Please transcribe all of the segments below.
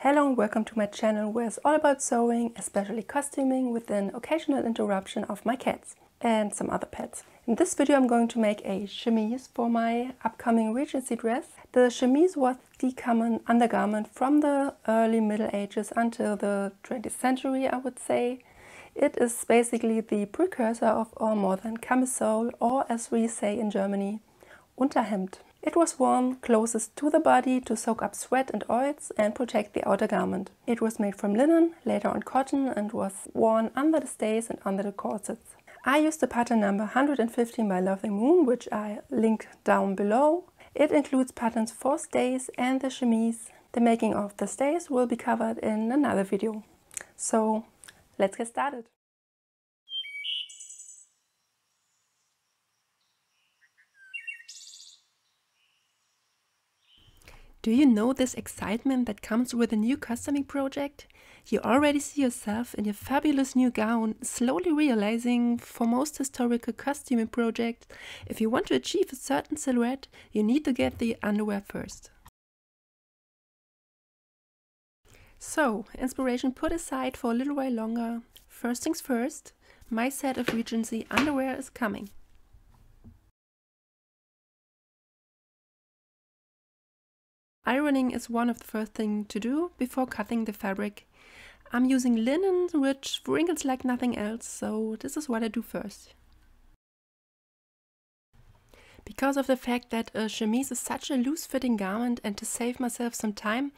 Hello and welcome to my channel where it's all about sewing, especially costuming, with an occasional interruption of my cats and some other pets. In this video I'm going to make a chemise for my upcoming Regency dress. The chemise was the common undergarment from the early Middle Ages until the 20th century, I would say. It is basically the precursor of our modern camisole, or as we say in Germany, Unterhemd. It was worn closest to the body to soak up sweat and oils and protect the outer garment. It was made from linen, later on cotton, and was worn under the stays and under the corsets. I used the pattern number 115 by Lovely Moon, which I link down below. It includes patterns for stays and the chemise. The making of the stays will be covered in another video. So let's get started. Do you know this excitement that comes with a new costuming project? You already see yourself in your fabulous new gown, slowly realizing for most historical costuming projects, if you want to achieve a certain silhouette, you need to get the underwear first. So, inspiration put aside for a little while longer. First things first, my set of Regency underwear is coming. Ironing is one of the first things to do before cutting the fabric. I'm using linen, which wrinkles like nothing else, so this is what I do first. Because of the fact that a chemise is such a loose-fitting garment and to save myself some time,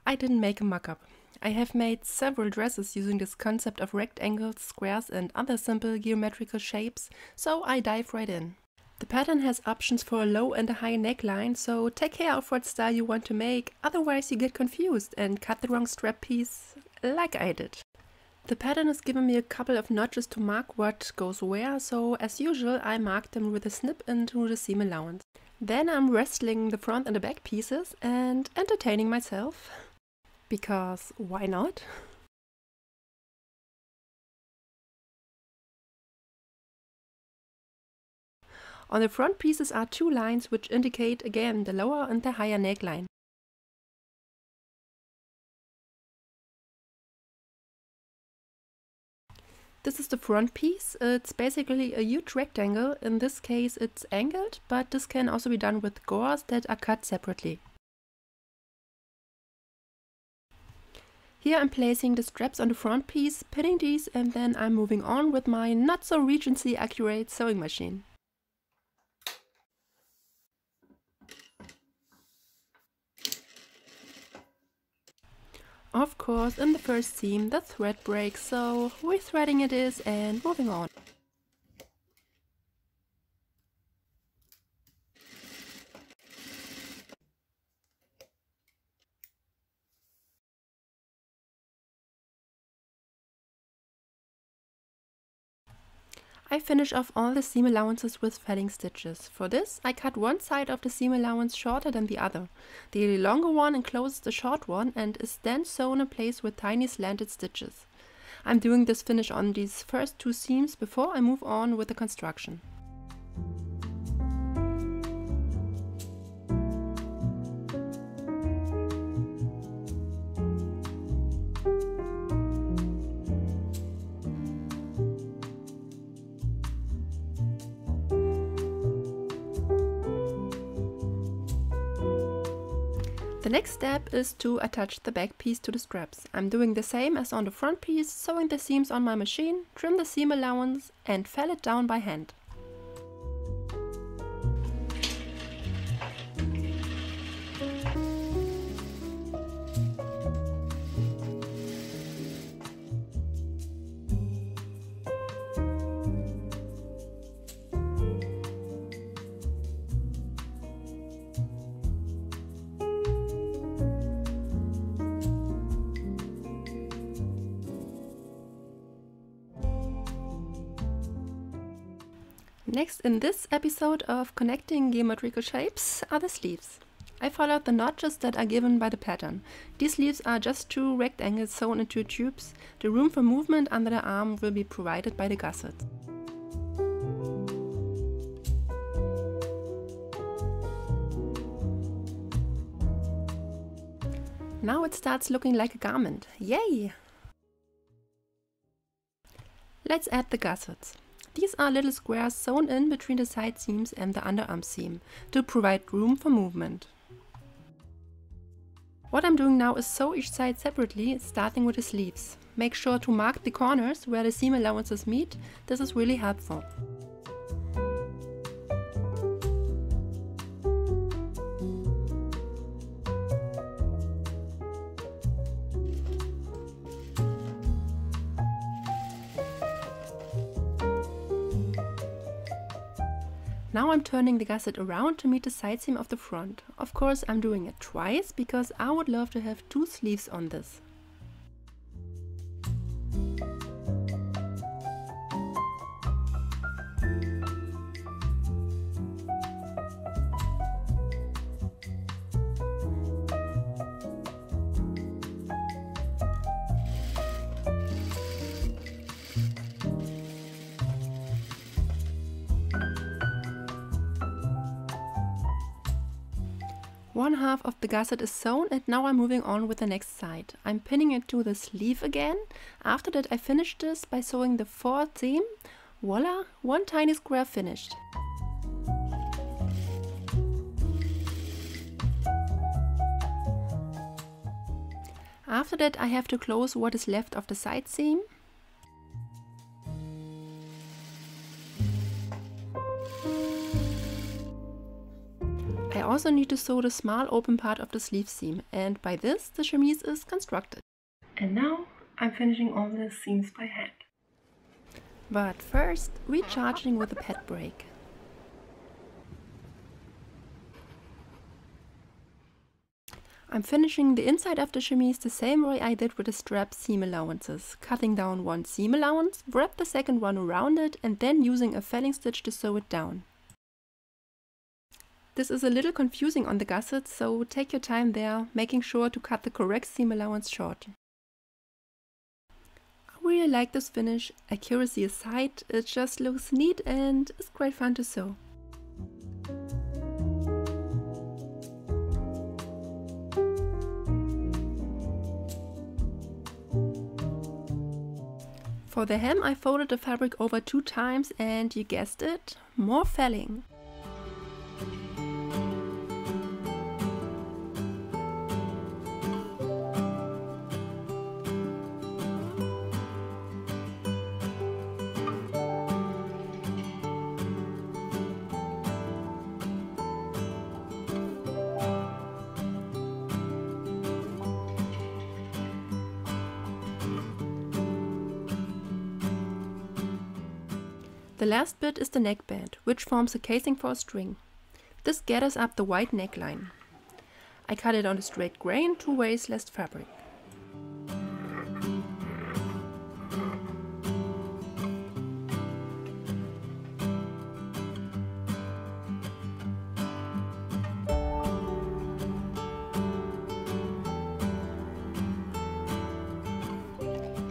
I didn't make a mock-up. I have made several dresses using this concept of rectangles, squares and other simple geometrical shapes, so I dive right in. The pattern has options for a low and a high neckline, so take care of what style you want to make, otherwise you get confused and cut the wrong strap piece, like I did. The pattern has given me a couple of notches to mark what goes where, so as usual I marked them with a snip into the seam allowance. Then I'm wrestling the front and the back pieces and entertaining myself, because why not? On the front pieces are two lines which indicate again the lower and the higher neckline. This is the front piece. It's basically a huge rectangle. In this case it's angled, but this can also be done with gores that are cut separately. Here I'm placing the straps on the front piece, pinning these, and then I'm moving on with my not so Regency accurate sewing machine. Of course, in the first seam the thread breaks, so rethreading it is and moving on. I finish off all the seam allowances with felling stitches. For this, I cut one side of the seam allowance shorter than the other. The longer one encloses the short one and is then sewn in place with tiny slanted stitches. I'm doing this finish on these first two seams before I move on with the construction. The next step is to attach the back piece to the straps. I'm doing the same as on the front piece, sewing the seams on my machine, trim the seam allowance and fell it down by hand. Next in this episode of Connecting Geometrical Shapes are the sleeves. I followed the notches that are given by the pattern. These sleeves are just two rectangles sewn into tubes. The room for movement under the arm will be provided by the gusset. Now it starts looking like a garment. Yay! Let's add the gussets. These are little squares sewn in between the side seams and the underarm seam to provide room for movement. What I'm doing now is sew each side separately, starting with the sleeves. Make sure to mark the corners where the seam allowances meet. This is really helpful. Now I'm turning the gusset around to meet the side seam of the front. Of course, I'm doing it twice because I would love to have 2 sleeves on this. One half of the gusset is sewn and now I'm moving on with the next side. I'm pinning it to the sleeve again. After that I finish this by sewing the 4th seam. Voila! One tiny square finished. After that I have to close what is left of the side seam. I also need to sew the small open part of the sleeve seam, and by this the chemise is constructed. And now I'm finishing all the seams by hand. But first, recharging with a pad brake. I'm finishing the inside of the chemise the same way I did with the strap seam allowances. Cutting down one seam allowance, wrap the second one around it and then using a felling stitch to sew it down. This is a little confusing on the gusset, so take your time there, making sure to cut the correct seam allowance short. I really like this finish. Accuracy aside, it just looks neat and is great fun to sew. For the hem I folded the fabric over 2 times and you guessed it, more felling. The last bit is the neckband, which forms a casing for a string. This gathers up the white neckline. I cut it on a straight grain to waste less fabric.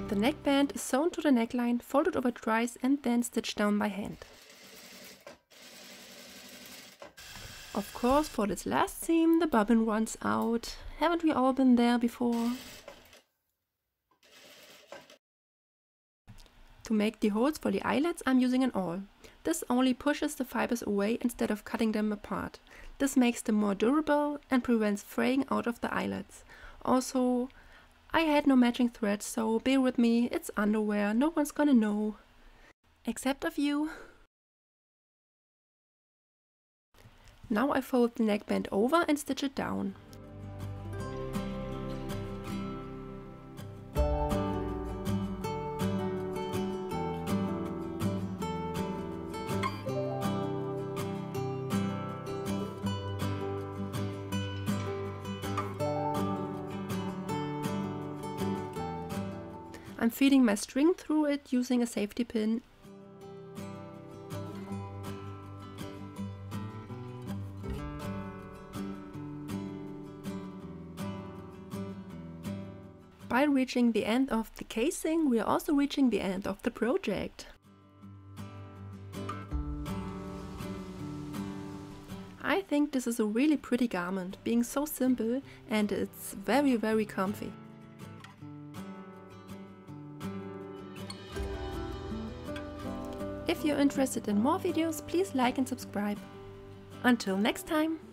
The neckband is sewn to the neckline, folded over twice and then stitched down by hand. Of course, for this last seam the bobbin runs out. Haven't we all been there before? To make the holes for the eyelets I'm using an awl. This only pushes the fibers away instead of cutting them apart. This makes them more durable and prevents fraying out of the eyelets. Also, I had no matching thread, so bear with me, it's underwear, no one's gonna know. Except of you. Now I fold the neckband over and stitch it down. I'm feeding my string through it using a safety pin. By reaching the end of the casing, we are also reaching the end of the project. I think this is a really pretty garment, being so simple, and it's very comfy. If you're interested in more videos, please like and subscribe. Until next time!